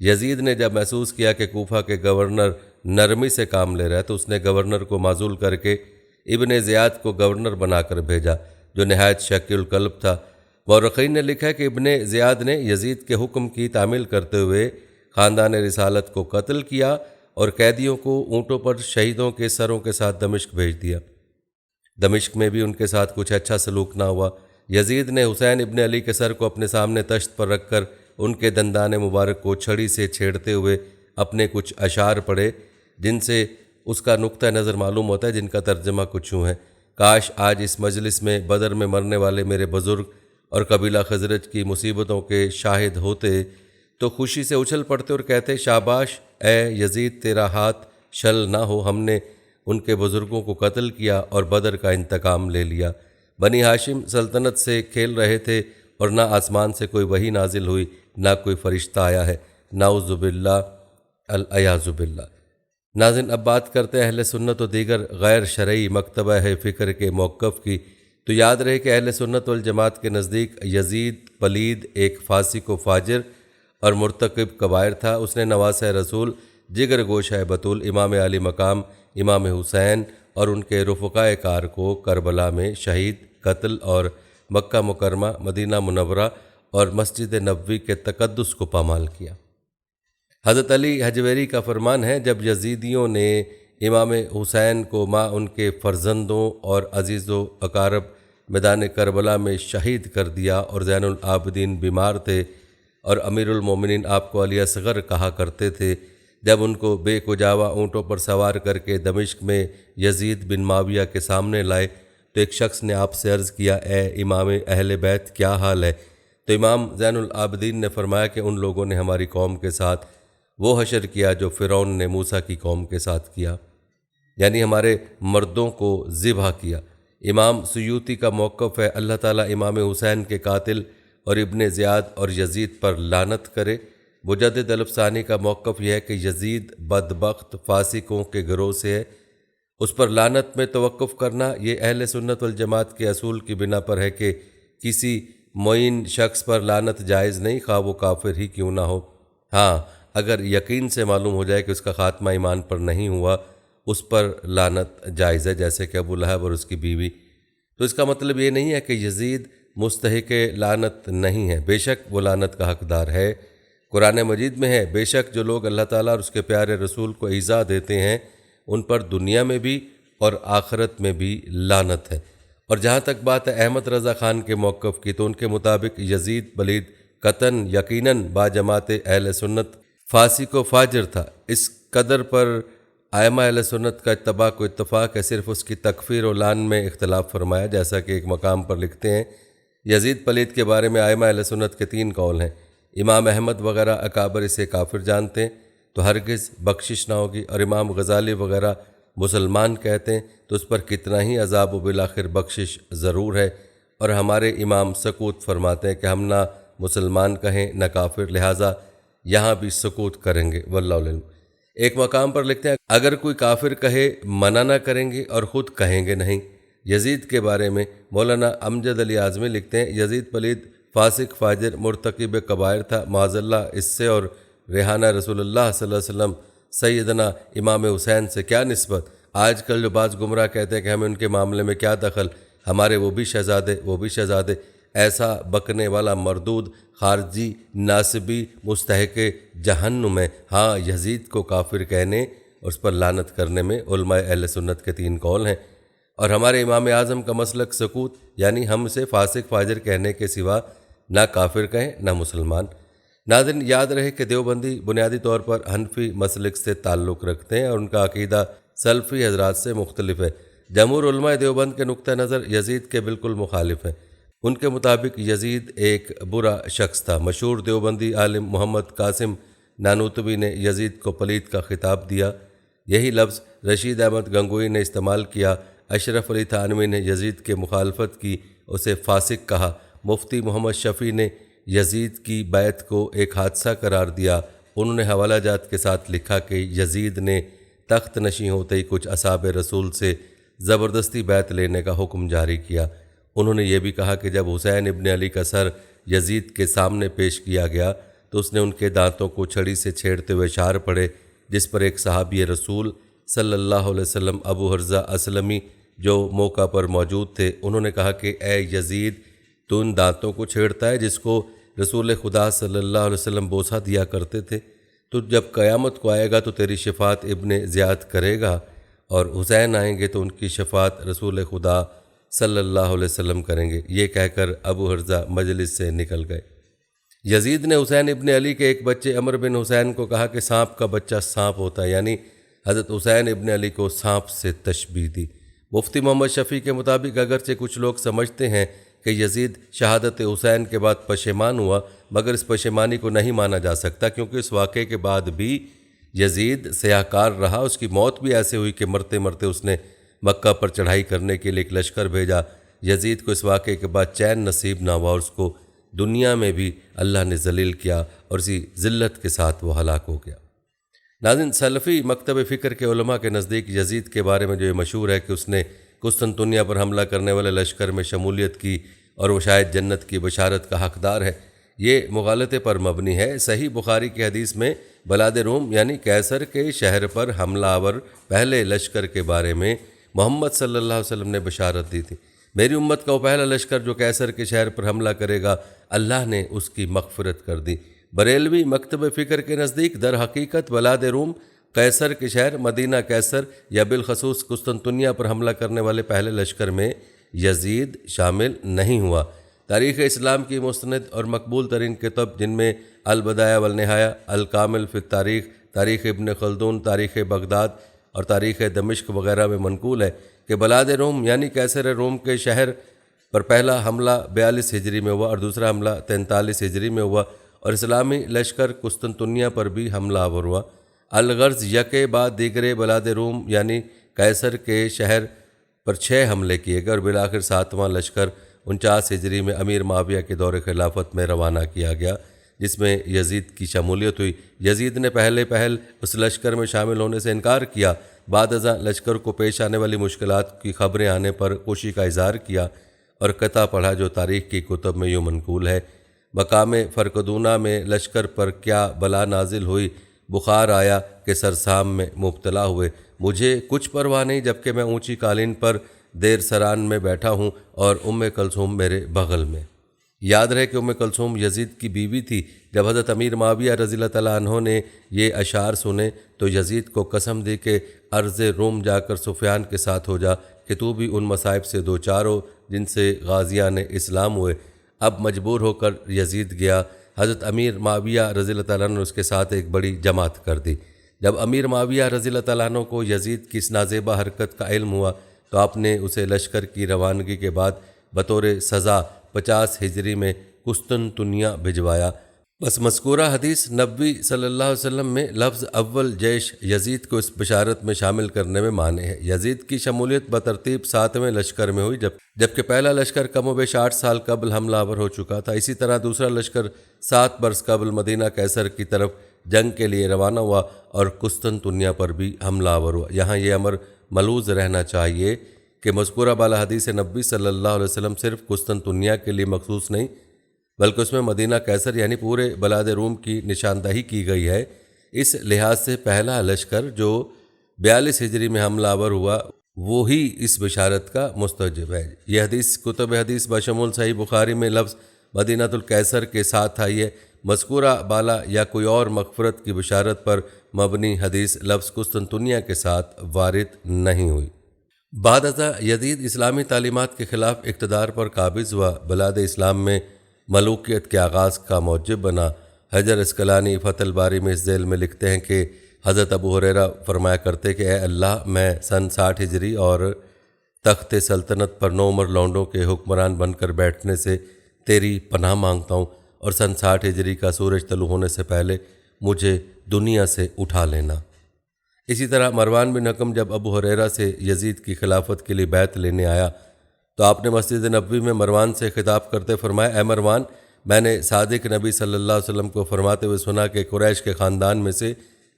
یزید نے جب محسوس کیا کہ کوفہ کے گورنر نرمی سے کام لے رہا ہے تو اس نے گورنر کو معزول کر کے ابن زیاد کو گورنر بنا کر بھیجا، جو نہایت شکی القلب تھا۔ مورخین نے لکھا کہ ابن زیاد نے یزید کے حکم کی تعمیل کرتے ہوئے خاندان رسالت کو قتل کیا اور قیدیوں کو اونٹوں پر شہیدوں کے سروں کے ساتھ دمشق بھیج دیا۔ دمشق میں بھی ان کے ساتھ کچھ اچھا سلوک نہ ہوا۔ یزید نے حسین ابن علی کے سر کو اپنے سامنے تشت پر رکھ کر ان کے دندان مبارک کو چھڑی سے چھیڑتے ہوئے اپنے کچھ اشعار پڑھے، جن سے اس کا نقطہ نظر معلوم ہوتا ہے، جن کا ترجمہ کچھ یوں ہے: کاش آج اس مجلس میں بدر میں مرنے والے میرے بزرگ اور قبیلہ خزرج کی مصیبتوں کے شاہد ہوتے تو خوشی سے اچھل پڑتے اور کہتے، شاباش اے یزید، تیرا ہاتھ شل نہ ہو، ہم نے ان کے بزرگوں کو قتل کیا اور بدر کا انتقام لے لیا۔ بنی ہاشم سلطنت سے کھیل رہے تھے اور نہ آسمان سے کوئی وحی نازل ہوئی، نہ کوئی فرشتہ آیا ہے، نعوذ باللہ العیاذ باللہ۔ ناظرین، اب بات کرتے ہیں اہل سنت و دیگر غیر شرعی مکتبہ فکر کے موقف کی۔ تو یاد رہے کہ اہل سنت والجماعت کے نزدیک یزید پلید ایک فاسق و فاجر اور مرتکب کبائر تھا۔ اس نے نواسہ رسول، جگر گوشہ بطول، امام علی مقام، امام حسین اور ان کے رفقائے کار کو کربلا میں شہید، قتل اور مکہ مکرمہ، مدینہ منورہ اور مسجد نبوی کے تقدس کو پامال کیا۔ حضرت علی حجویری کا فرمان ہے، جب یزیدیوں نے امام حسین کو ماں ان کے فرزندوں اور عزیز و اقارب میدان کربلا میں شہید کر دیا اور زین العابدین بیمار تھے اور امیر المومنین آپ کو علی اصغر کہا کرتے تھے، جب ان کو بے کجاوا اونٹوں پر سوار کر کے دمشق میں یزید بن معاویہ کے سامنے لائے تو ایک شخص نے آپ سے عرض کیا، اے امام اہل بیت، کیا حال ہے؟ تو امام زین العابدین نے فرمایا کہ ان لوگوں نے ہماری قوم کے ساتھ وہ حشر کیا جو فرعون نے موسیٰ کی قوم کے ساتھ کیا، یعنی ہمارے مردوں کو ذبح کیا۔ امام سیوطی کا موقف ہے، اللہ تعالیٰ امام حسین کے قاتل اور ابن زیاد اور یزید پر لعنت کرے۔ مجدد الفسانی کا موقف یہ ہے کہ یزید بدبخت فاسقوں کے گروہ سے ہے، اس پر لعنت میں توقف کرنا یہ اہل سنت والجماعت کے اصول کی بنا پر ہے کہ کسی معین شخص پر لعنت جائز نہیں، خواہ وہ کافر ہی کیوں نہ ہو۔ ہاں، اگر یقین سے معلوم ہو جائے کہ اس کا خاتمہ ایمان پر نہیں ہوا، اس پر لعنت جائز ہے، جیسے کہ ابو لہب اور اس کی بیوی۔ تو اس کا مطلب یہ نہیں ہے کہ یزید مستحق لعنت نہیں ہے، بے شک وہ لعنت کا حقدار ہے۔ قرآن مجید میں ہے، بے شک جو لوگ اللہ تعالیٰ اور اس کے پیارے رسول کو ایذا دیتے ہیں ان پر دنیا میں بھی اور آخرت میں بھی لعنت ہے۔ اور جہاں تک بات ہے احمد رضا خان کے موقف کی، تو ان کے مطابق یزید پلید قطعاً یقیناً با جماعت اہل سنت فاسق و فاجر تھا۔ اس قدر پر ائمہ اہل سنت کا اتفاق و اتفاق ہے، صرف اس کی تکفیر و لعن میں اختلاف فرمایا، جیسا کہ ایک مقام پر لکھتے ہیں، یزید پلید کے بارے میں ائمہ اہل سنت کے 3 قول ہیں۔ امام احمد وغیرہ اکابر اسے کافر جانتے ہیں تو ہرگز بخشش نہ ہوگی، اور امام غزالی وغیرہ مسلمان کہتے ہیں تو اس پر کتنا ہی عذاب و بالآخر بخشش ضرور ہے، اور ہمارے امام سکوت فرماتے ہیں کہ ہم نہ مسلمان کہیں نہ کافر، لہٰذا یہاں بھی سکوت کریں گے، واللہ علم۔ ایک مقام پر لکھتے ہیں، اگر کوئی کافر کہے منع نہ کریں گے اور خود کہیں گے نہیں۔ یزید کے بارے میں مولانا امجد علی اعظمی لکھتے ہیں، یزید پلید فاسق فاجر مرتکب کبائر تھا، معاذ اللہ اس سے، اور ریحانہ رسول اللہ صلی اللہ علیہ وسلم سیدنا امام حسین سے کیا نسبت؟ آج کل جو بعض گمراہ کہتے ہیں کہ ہمیں ان کے معاملے میں کیا دخل، ہمارے وہ بھی شہزادے، وہ بھی شہزادے، ایسا بکنے والا مردود خارجی ناصبی مستحق جہنم ہے۔ ہاں، یزید کو کافر کہنے اور اس پر لعنت کرنے میں علماء اہل سنت کے 3 قول ہیں، اور ہمارے امام اعظم کا مسلک سکوت، یعنی ہم سے فاسق فاجر کہنے کے سوا نہ کافر کہیں نہ مسلمان۔ ناظرین، یاد رہے کہ دیوبندی بنیادی طور پر حنفی مسلک سے تعلق رکھتے ہیں اور ان کا عقیدہ سلفی حضرات سے مختلف ہے۔ جمہور علماء دیوبند کے نقطہ نظر یزید کے بالکل مخالف ہیں۔ ان کے مطابق یزید ایک برا شخص تھا۔ مشہور دیوبندی عالم محمد قاسم نانوتوی نے یزید کو پلید کا خطاب دیا، یہی لفظ رشید احمد گنگوئی نے استعمال کیا۔ اشرف علی تھانوی نے یزید کے مخالفت کی، اسے فاسق کہا۔ مفتی محمد شفیع نے یزید کی بیعت کو ایک حادثہ قرار دیا۔ انہوں نے حوالہ جات کے ساتھ لکھا کہ یزید نے تخت نشین ہوتے ہی کچھ اصحاب رسول سے زبردستی بیعت لینے کا حکم جاری کیا۔ انہوں نے یہ بھی کہا کہ جب حسین ابن علی کا سر یزید کے سامنے پیش کیا گیا تو اس نے ان کے دانتوں کو چھڑی سے چھیڑتے ہوئے اشعار پڑھے، جس پر ایک صحابی رسول صلی اللہ علیہ وسلم ابو حرزہ اسلمی جو موقع پر موجود تھے، انہوں نے کہا کہ اے یزید، تو ان دانتوں کو چھیڑتا ہے جس کو رسول خدا صلی اللہ علیہ وسلم بوسہ دیا کرتے تھے، تو جب قیامت کو آئے گا تو تیری شفاعت ابن زیاد کرے گا، اور حسین آئیں گے تو ان کی شفاعت رسول خدا صلی اللہ علیہ وسلم کریں گے۔ یہ کہہ کر ابو حرزہ مجلس سے نکل گئے۔ یزید نے حسین ابن علی کے ایک بچے عمر بن حسین کو کہا کہ سانپ کا بچہ سانپ ہوتا ہے، یعنی حضرت حسین ابن علی کو سانپ سے تشبیہ دی۔ مفتی محمد شفیع کے مطابق اگرچہ کچھ لوگ سمجھتے ہیں کہ یزید شہادت حسین کے بعد پشیمان ہوا، مگر اس پشیمانی کو نہیں مانا جا سکتا، کیونکہ اس واقعے کے بعد بھی یزید سیاہ کار رہا۔ اس کی موت بھی ایسے ہوئی کہ مرتے مرتے اس نے مکہ پر چڑھائی کرنے کے لیے ایک لشکر بھیجا۔ یزید کو اس واقعے کے بعد چین نصیب نہ ہوا، اور اس کو دنیا میں بھی اللہ نے ذلیل کیا، اور اسی ذلت کے ساتھ وہ ہلاک ہو گیا۔ ناظرین، سلفی مکتب فکر کے علماء کے نزدیک یزید کے بارے میں جو یہ مشہور ہے کہ اس نے قسطنطنیہ پر حملہ کرنے والے لشکر میں شمولیت کی اور وہ شاید جنت کی بشارت کا حقدار ہے، یہ مغالطے پر مبنی ہے۔ صحیح بخاری کی حدیث میں بلاد روم یعنی قیصر کے شہر پر حملہ آور پہلے لشکر کے بارے میں محمد صلی اللہ علیہ وسلم نے بشارت دی تھی۔ میری امت کا وہ پہلا لشکر جو قیصر کے شہر پر حملہ کرے گا، اللہ نے اس کی مغفرت کر دی۔ بریلوی مکتب فکر کے نزدیک در حقیقت بلاد روم قیصر کے شہر مدینہ قیصر یا بالخصوص قسطنطنیہ پر حملہ کرنے والے پہلے لشکر میں یزید شامل نہیں ہوا۔ تاریخ اسلام کی مستند اور مقبول ترین کتب جن میں البدایہ والنہایہ، الکامل فی التاریخ، تاریخ ابن خلدون، تاریخ بغداد اور تاریخ دمشق وغیرہ میں منقول ہے کہ بلاد روم یعنی قیصر روم کے شہر پر پہلا حملہ 42 ہجری میں ہوا اور دوسرا حملہ 43 ہجری میں ہوا، اور اسلامی لشکر قسطنطنیہ پر بھی حملہ آور ہوا۔ الغرض یکے بعد دیگرے بلاد روم یعنی قیصر کے شہر پر 6 حملے کیے گئے، اور بالآخر 7واں لشکر 49 ہجری میں امیر معاویہ کے دور خلافت میں روانہ کیا گیا، جس میں یزید کی شمولیت ہوئی۔ یزید نے پہل اس لشکر میں شامل ہونے سے انکار کیا، بعد ازاں لشکر کو پیش آنے والی مشکلات کی خبریں آنے پر خوشی کا اظہار کیا اور قطع پڑھا جو تاریخ کی کتب میں یوں منقول ہے: مقام فرقدونہ میں لشکر پر کیا بلا نازل ہوئی، بخار آیا کہ سرسام میں مبتلا ہوئے، مجھے کچھ پرواہ نہیں جبکہ میں اونچی قالین پر دیر سران میں بیٹھا ہوں اور کلثوم میرے بغل میں۔ یاد رہے کہ کلثوم یزید کی بیوی تھی۔ جب حضرت امیر معاویہ رضی اللہ تعالیٰ عنہ نے یہ اشعار سنے تو یزید کو قسم دی کہ ارض روم جا کر سفیان کے ساتھ ہو جا کہ تو بھی ان مصائب سے دوچار ہو جن سے غازیان اسلام ہوئے۔ اب مجبور ہو کر یزید گیا۔ حضرت امیر معاویہ رضی اللہ تعالیٰ عنہ نے اس کے ساتھ ایک بڑی جماعت کر دی۔ جب امیر معاویہ رضی اللہ تعالیٰ عنہ کو یزید کی اس نازیبہ حرکت کا علم ہوا تو آپ نے اسے لشکر کی روانگی کے بعد بطور سزا 50 ہجری میں قسطنطنیہ بھجوایا۔ بس مذکورہ حدیث نبوی صلی اللہ علیہ وسلم میں لفظ اول جیش یزید کو اس بشارت میں شامل کرنے میں مانع ہے۔ یزید کی شمولیت بترتیب 7ویں لشکر میں ہوئی، جبکہ پہلا لشکر کم و بیش 8 سال قبل حملہ آور ہو چکا تھا۔ اسی طرح دوسرا لشکر 7 برس قبل مدینہ قیصر کی طرف جنگ کے لیے روانہ ہوا اور قسطنطنیہ پر بھی حملہ آور ہوا۔ یہاں یہ امر ملحوظ رہنا چاہیے کہ مذکورہ بالا حدیث نبوی صلی اللہ علیہ وسلم صرف قسطنطنیہ کے لیے مخصوص نہیں بلکہ اس میں مدینہ قیصر یعنی پورے بلاد روم کی نشاندہی کی گئی ہے۔ اس لحاظ سے پہلا لشکر جو 42 ہجری میں حملہ آور ہوا وہی اس بشارت کا مستوجب ہے۔ یہ حدیث کتب حدیث بشمول صحیح بخاری میں لفظ مدینہ القیصر کے ساتھ آئی ہے۔ مذکورہ بالا یا کوئی اور مغفرت کی بشارت پر مبنی حدیث لفظ قسطنطنیہ کے ساتھ وارد نہیں ہوئی۔ بعد ازاں یزید اسلامی تعلیمات کے خلاف اقتدار پر قابض ہوا، بلاد اسلام میں ملوکیت کے آغاز کا موجب بنا۔ حجر اسقلانی فتح الباری میں اس ذیل میں لکھتے ہیں کہ حضرت ابو ہریرہ فرمایا کرتے کہ اے اللہ، میں سن 60 ہجری اور تخت سلطنت پر 9 عمر لونڈوں کے حکمران بن کر بیٹھنے سے تیری پناہ مانگتا ہوں، اور سن 60 ہجری کا سورج طلوع ہونے سے پہلے مجھے دنیا سے اٹھا لینا۔ اسی طرح مروان بن حکم جب ابو ہریرہ سے یزید کی خلافت کے لیے بیعت لینے آیا تو آپ نے مسجد نبوی میں مروان سے خطاب کرتے فرمایا: اے مروان، میں نے صادق نبی صلی اللہ علیہ وسلم کو فرماتے ہوئے سنا کہ قریش کے خاندان میں سے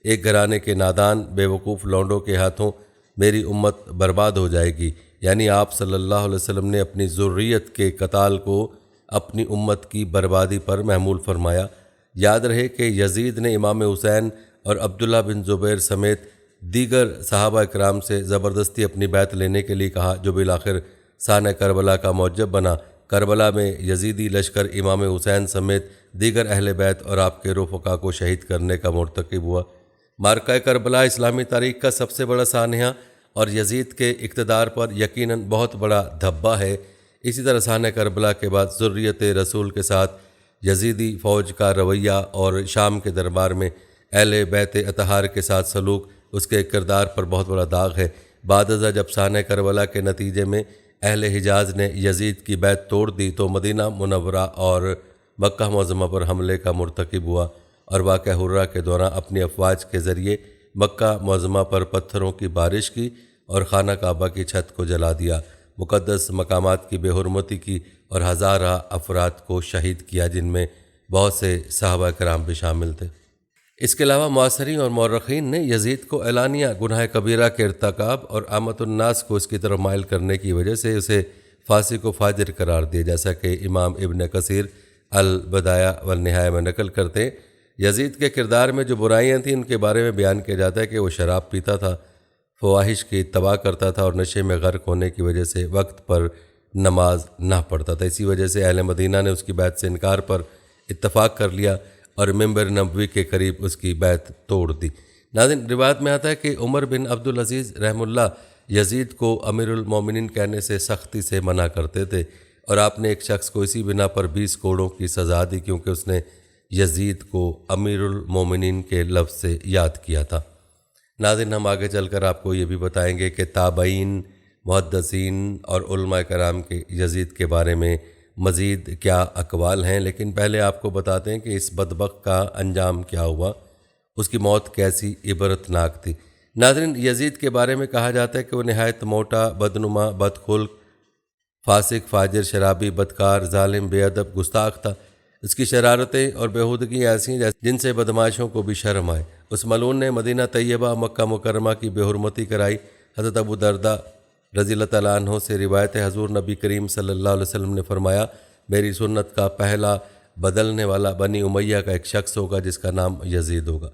ایک گھرانے کے نادان بے وقوف لونڈوں کے ہاتھوں میری امت برباد ہو جائے گی۔ یعنی آپ صلی اللہ علیہ وسلم نے اپنی ذریت کے قتال کو اپنی امت کی بربادی پر محمول فرمایا۔ یاد رہے کہ یزید نے امام حسین اور عبداللہ بن زبیر سمیت دیگر صحابہ کرام سے زبردستی اپنی بیعت لینے کے لیے کہا، جو بالآخر سانح کربلا کا موجب بنا۔ کربلا میں یزیدی لشکر امام حسین سمیت دیگر اہل بیت اور آپ کے رفقا کو شہید کرنے کا مرتکب ہوا۔ معرکہ کربلا اسلامی تاریخ کا سب سے بڑا سانحہ اور یزید کے اقتدار پر یقیناً بہت بڑا دھبہ ہے۔ اسی طرح سانحہ کربلا کے بعد ذریت رسول کے ساتھ یزیدی فوج کا رویہ اور شام کے دربار میں اہل بیت اطہار کے ساتھ سلوک اس کے کردار پر بہت بڑا داغ ہے۔ بعد ازاں جب سانحہ کربلا کے نتیجے میں اہل حجاز نے یزید کی بیعت توڑ دی تو مدینہ منورہ اور مکہ معظمہ پر حملے کا مرتکب ہوا اور واقعہ حرہ کے دوران اپنی افواج کے ذریعے مکہ معظمہ پر پتھروں کی بارش کی اور خانہ کعبہ کی چھت کو جلا دیا، مقدس مقامات کی بے حرمتی کی اور ہزارہ افراد کو شہید کیا، جن میں بہت سے صحابہ کرام بھی شامل تھے۔ اس کے علاوہ معاصرین اور مورخین نے یزید کو اعلانیہ گناہ کبیرہ کے ارتکاب اور عامۃ الناس کو اس کی طرف مائل کرنے کی وجہ سے اسے فاسق و فاجر قرار دیا، جیسا کہ امام ابن کثیر البدایہ والنہایہ میں نقل کرتے ہیں۔ یزید کے کردار میں جو برائیاں تھیں ان کے بارے میں بیان کیا جاتا ہے کہ وہ شراب پیتا تھا، فواہش کی اتباع کرتا تھا اور نشے میں غرق ہونے کی وجہ سے وقت پر نماز نہ پڑھتا تھا۔ اسی وجہ سے اہل مدینہ نے اس کی بیعت سے انکار پر اتفاق کر لیا اور ممبر نبوی کے قریب اس کی بیعت توڑ دی۔ ناظرین، روایت میں آتا ہے کہ عمر بن عبدالعزیز رحمہ اللہ یزید کو امیر المومنین کہنے سے سختی سے منع کرتے تھے، اور آپ نے ایک شخص کو اسی بنا پر 20 کوڑوں کی سزا دی کیونکہ اس نے یزید کو امیر المومنین کے لفظ سے یاد کیا تھا۔ ناظرین، ہم آگے چل کر آپ کو یہ بھی بتائیں گے کہ تابعین، محدثین اور علماء کرام کے یزید کے بارے میں مزید کیا اقوال ہیں، لیکن پہلے آپ کو بتاتے ہیں کہ اس بدبخت کا انجام کیا ہوا، اس کی موت کیسی عبرتناک تھی۔ ناظرین، یزید کے بارے میں کہا جاتا ہے کہ وہ نہایت موٹا، بدنما، بدخلق، فاسق، فاجر، شرابی، بدکار، ظالم، بے ادب، گستاخ تھا۔ اس کی شرارتیں اور بےہودگی ایسی ہیں جن سے بدماشوں کو بھی شرم آئے۔ اس ملعون نے مدینہ طیبہ، مکہ مکرمہ کی بے حرمتی کرائی۔ حضرت ابو درداء رضی اللہ تعالیٰ عنہ سے روایت ہے، حضور نبی کریم صلی اللہ علیہ وسلم نے فرمایا، میری سنت کا پہلا بدلنے والا بنی امیہ کا ایک شخص ہوگا جس کا نام یزید ہوگا۔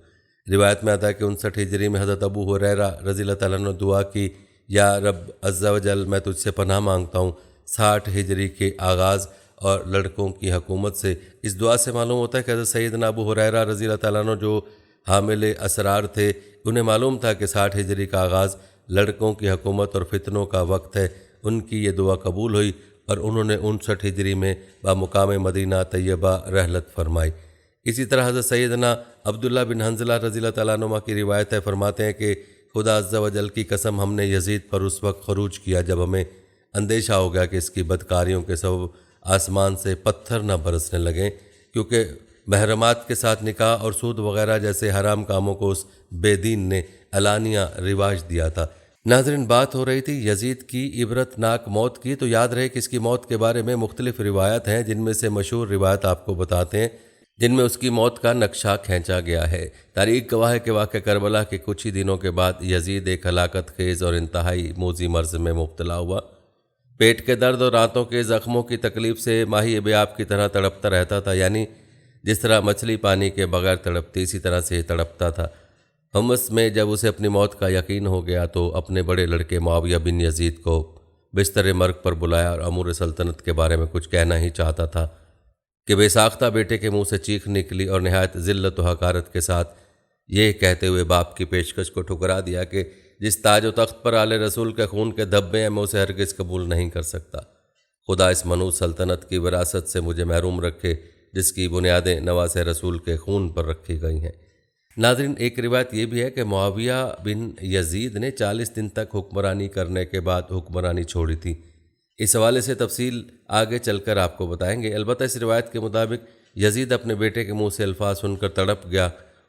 روایت میں آتا ہے کہ 59 ہجری میں حضرت ابو ہریرہ رضی اللہ تعالیٰ عنہ دعا کی، یا رب عز و جل، میں تجھ سے پناہ مانگتا ہوں 60 ہجری کے آغاز اور لڑکوں کی حکومت سے۔ اس دعا سے معلوم ہوتا ہے کہ حضرت سیدنا ابو ہریرہ رضی اللہ تعالیٰ عنہ جو حامل اسرار تھے، انہیں معلوم تھا کہ 60 ہجری کا آغاز لڑکوں کی حکومت اور فتنوں کا وقت ہے۔ ان کی یہ دعا قبول ہوئی اور انہوں نے 59 ہجری میں بمقام مدینہ طیبہ رحلت فرمائی۔ اسی طرح حضرت سیدنا عبداللہ بن حنظلہ رضی اللہ تعالیٰ عنہ کی روایت ہے، فرماتے ہیں کہ خدا عز و جل کی قسم، ہم نے یزید پر اس وقت خروج کیا جب ہمیں اندیشہ ہو گیا کہ اس کی بدکاریوں کے سبب آسمان سے پتھر نہ برسنے لگیں، کیونکہ محرمات کے ساتھ نکاح اور سود وغیرہ جیسے حرام کاموں کو اس بے دین نے علانیہ رواج دیا تھا۔ ناظرین، بات ہو رہی تھی یزید کی عبرتناک موت کی، تو یاد رہے کہ اس کی موت کے بارے میں مختلف روایات ہیں، جن میں سے مشہور روایت آپ کو بتاتے ہیں جن میں اس کی موت کا نقشہ کھینچا گیا ہے۔ تاریخ گواہ ہے کہ واقعہ کربلا کے کچھ ہی دنوں کے بعد یزید ایک ہلاکت خیز اور انتہائی موذی مرض میں مبتلا ہوا۔ پیٹ کے درد اور راتوں کے زخموں کی تکلیف سے ماہی بیاب کی طرح تڑپتا رہتا تھا، یعنی جس طرح مچھلی پانی کے بغیر تڑپتی، اسی طرح سے تڑپتا تھا۔ حمص میں جب اسے اپنی موت کا یقین ہو گیا تو اپنے بڑے لڑکے معاویہ بن یزید کو بستر مرگ پر بلایا اور امور سلطنت کے بارے میں کچھ کہنا ہی چاہتا تھا کہ بے ساختہ بیٹے کے منہ سے چیخ نکلی اور نہایت ذلت و حقارت کے ساتھ یہ کہتے ہوئے باپ کی پیشکش کو ٹھکرا دیا کہ جس تاج و تخت پر آل رسول کے خون کے دھبے ہیں میں اسے ہرگز قبول نہیں کر سکتا۔ خدا اس منوط سلطنت کی وراثت سے مجھے محروم رکھے جس کی بنیادیں نواس رسول کے خون پر رکھی گئی ہیں۔ ناظرین، ایک روایت یہ بھی ہے کہ معاویہ بن یزید نے 40 دن تک حکمرانی کرنے کے بعد حکمرانی چھوڑی تھی۔ اس حوالے سے تفصیل آگے چل کر آپ کو بتائیں گے۔ البتہ اس روایت کے مطابق یزید اپنے بیٹے کے منہ سے الفاظ سن کر تڑپ گیا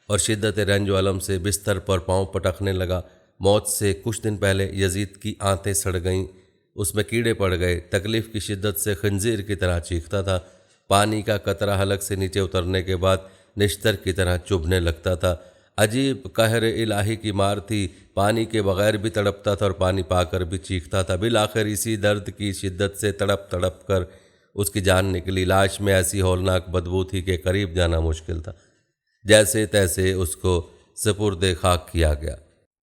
اور شدت رنج و الم سے بستر پر پاؤں پٹکنے لگا۔ موت سے کچھ دن پہلے یزید کی آنتیں سڑ گئیں، اس میں کیڑے پڑ گئے، تکلیف کی شدت سے خنزیر کی طرح چیختا تھا۔ پانی کا قطرہ حلق سے نیچے اترنے کے بعد نشتر کی طرح چبھنے لگتا تھا۔ عجیب قہر الہی کی مار تھی، پانی کے بغیر بھی تڑپتا تھا اور پانی پا کر بھی چیختا تھا۔ بالآخر اسی درد کی شدت سے تڑپ تڑپ کر اس کی جان نکلی۔ لاش میں ایسی ہولناک بدبو تھی کہ قریب جانا مشکل تھا۔ جیسے تیسے اس کو سپرد خاک کیا گیا۔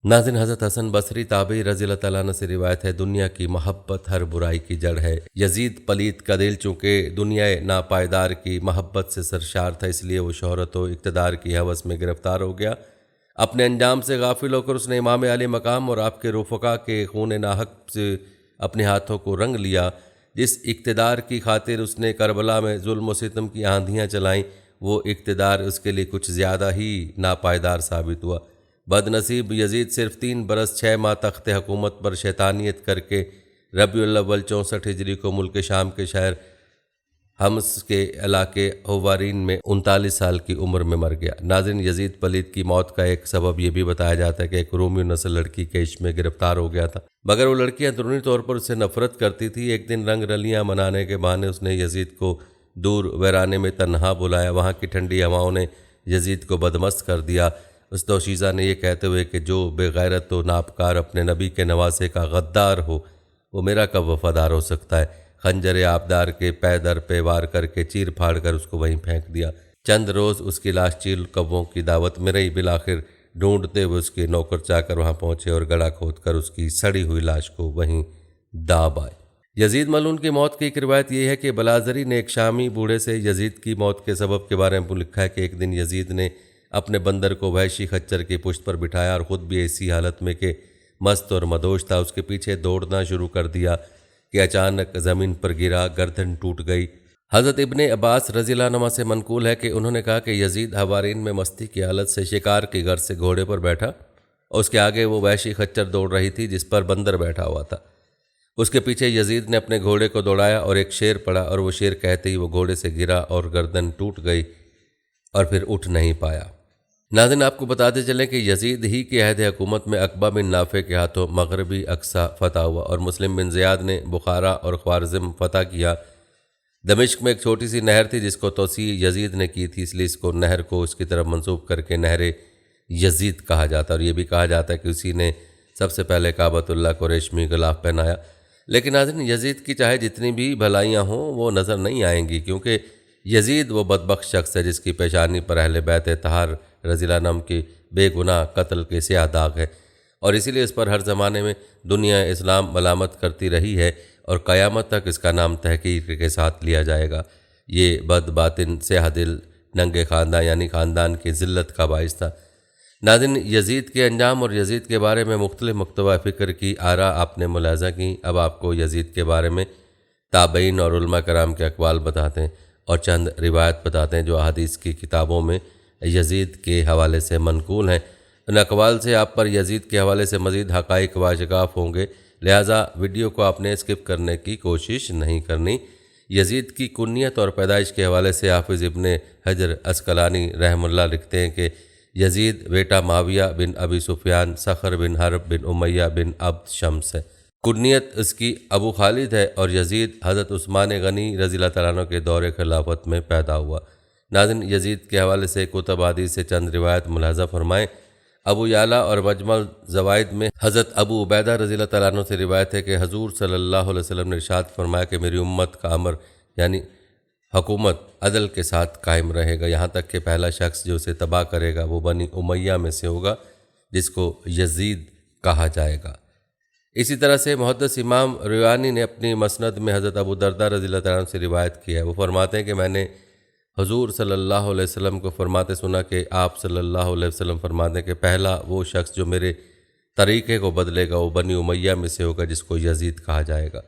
ناظرین، حضرت حسن بصری تابعی رضی اللہ تعالیٰ عنہ سے روایت ہے، دنیا کی محبت ہر برائی کی جڑ ہے۔ یزید پلید کا دل چونکہ دنیا ناپائیدار کی محبت سے سرشار تھا، اس لیے وہ شہرت و اقتدار کی ہوس میں گرفتار ہو گیا۔ اپنے انجام سے غافل ہو کر اس نے امام علی مقام اور آپ کے رفقا کے خون ناحق سے اپنے ہاتھوں کو رنگ لیا۔ جس اقتدار کی خاطر اس نے کربلا میں ظلم و ستم کی آندھیاں چلائیں، وہ اقتدار اس کے لیے کچھ زیادہ ہی ناپائیدار ثابت ہوا۔ بد نصیب یزید صرف 3 برس 6 ماہ تخت حکومت پر شیطانیت کر کے ربیع الاول 64 ہجری کو ملک شام کے شہر حمص کے علاقے ہوارین میں 39 سال کی عمر میں مر گیا۔ ناظرین، یزید پلید کی موت کا ایک سبب یہ بھی بتایا جاتا ہے کہ ایک رومیو نسل لڑکی کے عشق میں گرفتار ہو گیا تھا، مگر وہ لڑکی اندرونی طور پر اس سے نفرت کرتی تھی۔ ایک دن رنگ رلیاں منانے کے بہانے اس نے یزید کو دور ویرانے میں تنہا بلایا۔ وہاں کی ٹھنڈی ہواؤں نے یزید کو بدمست کر دیا۔ اس دوشیزہ نے یہ کہتے ہوئے کہ جو بے غیرت و ناپکار اپنے نبی کے نواسے کا غدار ہو، وہ میرا کب وفادار ہو سکتا ہے، خنجر آبدار کے پے در پہ وار کر کے چیر پھاڑ کر اس کو وہیں پھینک دیا۔ چند روز اس کی لاش چیل کبوں کی دعوت میں رہی، بالآخر ڈھونڈتے ہوئے اس کے نوکر چا کر وہاں پہنچے اور گڑھا کھود کر اس کی سڑی ہوئی لاش کو وہیں داب آئے۔ یزید ملعون کی موت کی ایک روایت یہ ہے کہ بلازری نے ایک شامی بوڑھے سے یزید کی موت کے سبب کے بارے میں لکھا ہے کہ ایک دن یزید نے اپنے بندر کو وحشی خچر کی پشت پر بٹھایا اور خود بھی ایسی حالت میں کہ مست اور مدوش تھا، اس کے پیچھے دوڑنا شروع کر دیا کہ اچانک زمین پر گرا، گردن ٹوٹ گئی۔ حضرت ابن عباس رضی اللہ عنہ سے منقول ہے کہ انہوں نے کہا کہ یزید ہوارین میں مستی کی حالت سے شکار کی غرض سے گھوڑے پر بیٹھا اور اس کے آگے وہ وحشی خچر دوڑ رہی تھی جس پر بندر بیٹھا ہوا تھا۔ اس کے پیچھے یزید نے اپنے گھوڑے کو دوڑایا اور ایک شعر پڑھا اور وہ شعر کہتے ہی وہ گھوڑے سے گرا اور گردن ٹوٹ گئی اور پھر اٹھ نہیں پایا۔ ناظرین، آپ کو بتاتے چلیں کہ یزید ہی کے عہد حکومت میں عقبہ بن نافع کے ہاتھوں مغربی اقصی فتح ہوا اور مسلم بن زیاد نے بخارا اور خوارزم فتح کیا۔ دمشق میں ایک چھوٹی سی نہر تھی جس کو توسیع یزید نے کی تھی، اس لیے اس کو نہر کو اس کی طرف منسوب کر کے نہر یزید کہا جاتا ہے، اور یہ بھی کہا جاتا ہے کہ اسی نے سب سے پہلے کعبۃ اللہ کو ریشمی غلاف پہنایا۔ لیکن ناظرین، یزید کی چاہے جتنی بھی بھلائیاں ہوں وہ نظر نہیں آئیں گی، کیونکہ یزید وہ بدبخت شخص ہے جس کی پیشانی پر اہل بیت طاہر رضی اللہ عنہ کی بے گناہ قتل کے سیاہ داغ ہے، اور اسی لیے اس پر ہر زمانے میں دنیا اسلام ملامت کرتی رہی ہے اور قیامت تک اس کا نام تحقیر کے ساتھ لیا جائے گا۔ یہ بد باطن سیاہ دل ننگے خاندان یعنی خاندان کی ذلت کا باعث تھا۔ ناظرین، یزید کے انجام اور یزید کے بارے میں مختلف مکتبہ فکر کی آراء آپ نے ملاحظہ کی۔ اب آپ کو یزید کے بارے میں تابعین اور علماء کرام کے اقوال بتاتے ہیں اور چند روایت بتاتے ہیں جو احادیث کی کتابوں میں یزید کے حوالے سے منقول ہیں۔ ان اقوال سے آپ پر یزید کے حوالے سے مزید حقائق واضح ہوں گے، لہٰذا ویڈیو کو آپ نے اسکپ کرنے کی کوشش نہیں کرنی۔ یزید کی کنیت اور پیدائش کے حوالے سے حافظ ابن حجر عسقلانی رحمہ اللہ لکھتے ہیں کہ یزید بیٹا معاویہ بن ابی سفیان صخر بن حرب بن امیہ بن عبد شمس ہے۔ کنیت اس کی ابو خالد ہے اور یزید حضرت عثمان غنی رضی اللہ تعالیٰ عنہ کے دور خلافت میں پیدا ہوا۔ ناظرین، یزید کے حوالے سے کتب حدیث سے چند روایت ملاحظہ فرمائیں۔ ابو یعلا اور مجمع زوائد میں حضرت ابو عبیدہ رضی اللہ تعالیٰ عنہ سے روایت ہے کہ حضور صلی اللہ علیہ وسلم نے ارشاد فرمایا کہ میری امت کا امر یعنی حکومت عدل کے ساتھ قائم رہے گا، یہاں تک کہ پہلا شخص جو اسے تباہ کرے گا وہ بنی امیہ میں سے ہوگا جس کو یزید کہا جائے گا۔ اسی طرح سے محدث امام ریوانی نے اپنی مسند میں حضرت ابو درداء رضی اللہ تعالیٰ عنہ سے روایت کی ہے۔ وہ فرماتے ہیں کہ میں نے حضور صلی اللہ علیہ وسلم کو فرماتے سنا کہ آپ صلی اللہ علیہ وسلم فرماتے ہیں کہ پہلا وہ شخص جو میرے طریقے کو بدلے گا وہ بنی امیہ میں سے ہوگا جس کو یزید کہا جائے گا۔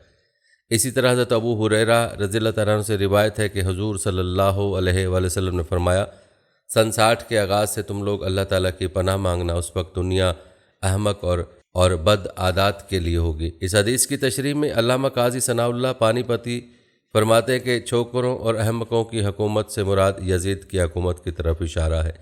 اسی طرح حضرت ابو ہریرہ رضی اللہ تعالیٰ عنہ سے روایت ہے کہ حضور صلی اللہ علیہ وآلہ وسلم نے فرمایا سن 60 کے آغاز سے تم لوگ اللہ تعالیٰ کی پناہ مانگنا، اس وقت دنیا احمق اور بد عادات کے لیے ہوگی۔ اس حدیث کی تشریح میں علامہ قاضی ثناء اللہ پانی پتی فرماتے ہیں کہ چھوکروں اور احمقوں کی حکومت سے مراد یزید کی حکومت کی طرف اشارہ ہے۔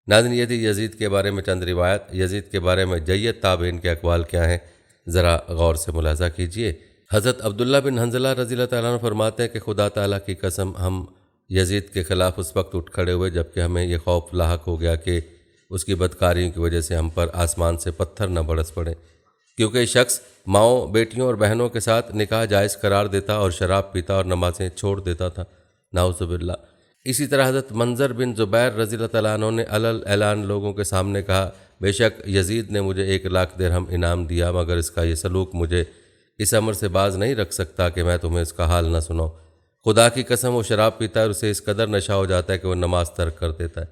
ناظرین، یہ تھی یزید کے بارے میں چند روایت۔ یزید کے بارے میں جید تابعین کے اقوال کیا ہیں، ذرا غور سے ملاحظہ کیجئے۔ حضرت عبداللہ بن حنظلہ رضی اللہ تعالیٰ عنہ فرماتے ہیں کہ خدا تعالیٰ کی قسم ہم یزید کے خلاف اس وقت اٹھ کھڑے ہوئے جبکہ ہمیں یہ خوف لاحق ہو گیا کہ اس کی بدکاریوں کی وجہ سے ہم پر آسمان سے پتھر نہ برس پڑے۔ کیونکہ یہ شخص ماؤں، بیٹیوں اور بہنوں کے ساتھ نکاح جائز قرار دیتا اور شراب پیتا اور نمازیں چھوڑ دیتا تھا، نعوذ باللہ۔ اسی طرح حضرت منظر بن زبیر رضی اللہ تعالیٰ عنہ نے علل اعلان لوگوں کے سامنے کہا، بے شک یزید نے مجھے 1,00,000 درہم انعام دیا، مگر اس کا یہ سلوک مجھے اس امر سے باز نہیں رکھ سکتا کہ میں تمہیں اس کا حال نہ سناؤں۔ خدا کی قسم وہ شراب پیتا ہے اور اسے اس قدر نشہ ہو جاتا ہے کہ وہ نماز ترک کر دیتا ہے۔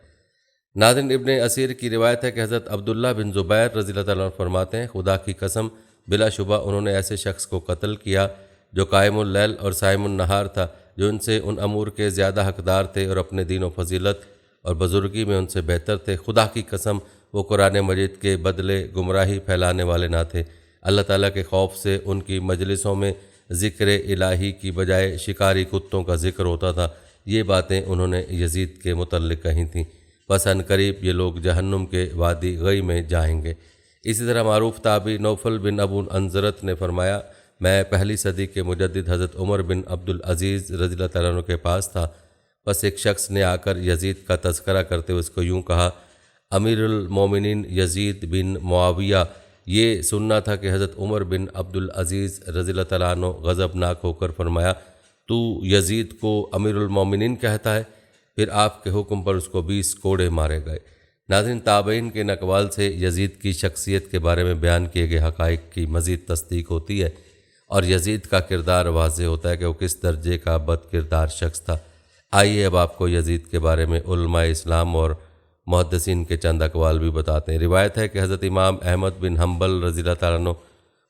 ناظرین، ابن اسیر کی روایت ہے کہ حضرت عبداللہ بن زبیر رضی اللہ تعالیٰ عنہ فرماتے ہیں، خدا کی قسم بلا شبہ انہوں نے ایسے شخص کو قتل کیا جو قائم اللیل اور صائم النہار تھا، جو ان سے ان امور کے زیادہ حقدار تھے اور اپنے دین و فضیلت اور بزرگی میں ان سے بہتر تھے۔ خدا کی قسم وہ قرآن مجید کے بدلے گمراہی پھیلانے والے نہ تھے۔ اللہ تعالیٰ کے خوف سے ان کی مجلسوں میں ذکر الہی کی بجائے شکاری کتوں کا ذکر ہوتا تھا۔ یہ باتیں انہوں نے یزید کے متعلق کہی تھیں۔ بس ان قریب یہ لوگ جہنم کے وادی غی میں جائیں گے۔ اسی طرح معروف تابعی نوفل بن ابو انضرت نے فرمایا، میں پہلی صدی کے مجدد حضرت عمر بن عبدالعزیز رضی اللہ تعالیٰ عنہ کے پاس تھا۔ بس ایک شخص نے آ کر یزید کا تذکرہ کرتے ہوئے اس کو یوں کہا، امیر المومنین یزید بن معاویہ۔ یہ سننا تھا کہ حضرت عمر بن عبدالعزیز رضی اللہ تعالیٰ عنہ غضبناک ہو کر فرمایا، تو یزید کو امیر المومنین کہتا ہے؟ پھر آپ کے حکم پر اس کو 20 کوڑے مارے گئے۔ ناظرین، تابعین کے نقوال سے یزید کی شخصیت کے بارے میں بیان کیے گئے حقائق کی مزید تصدیق ہوتی ہے اور یزید کا کردار واضح ہوتا ہے کہ وہ کس درجے کا بد کردار شخص تھا۔ آئیے اب آپ کو یزید کے بارے میں علماء اسلام اور محدثین کے چند اقوال بھی بتاتے ہیں۔ روایت ہے کہ حضرت امام احمد بن حنبل رضی اللہ تعالیٰ عنہ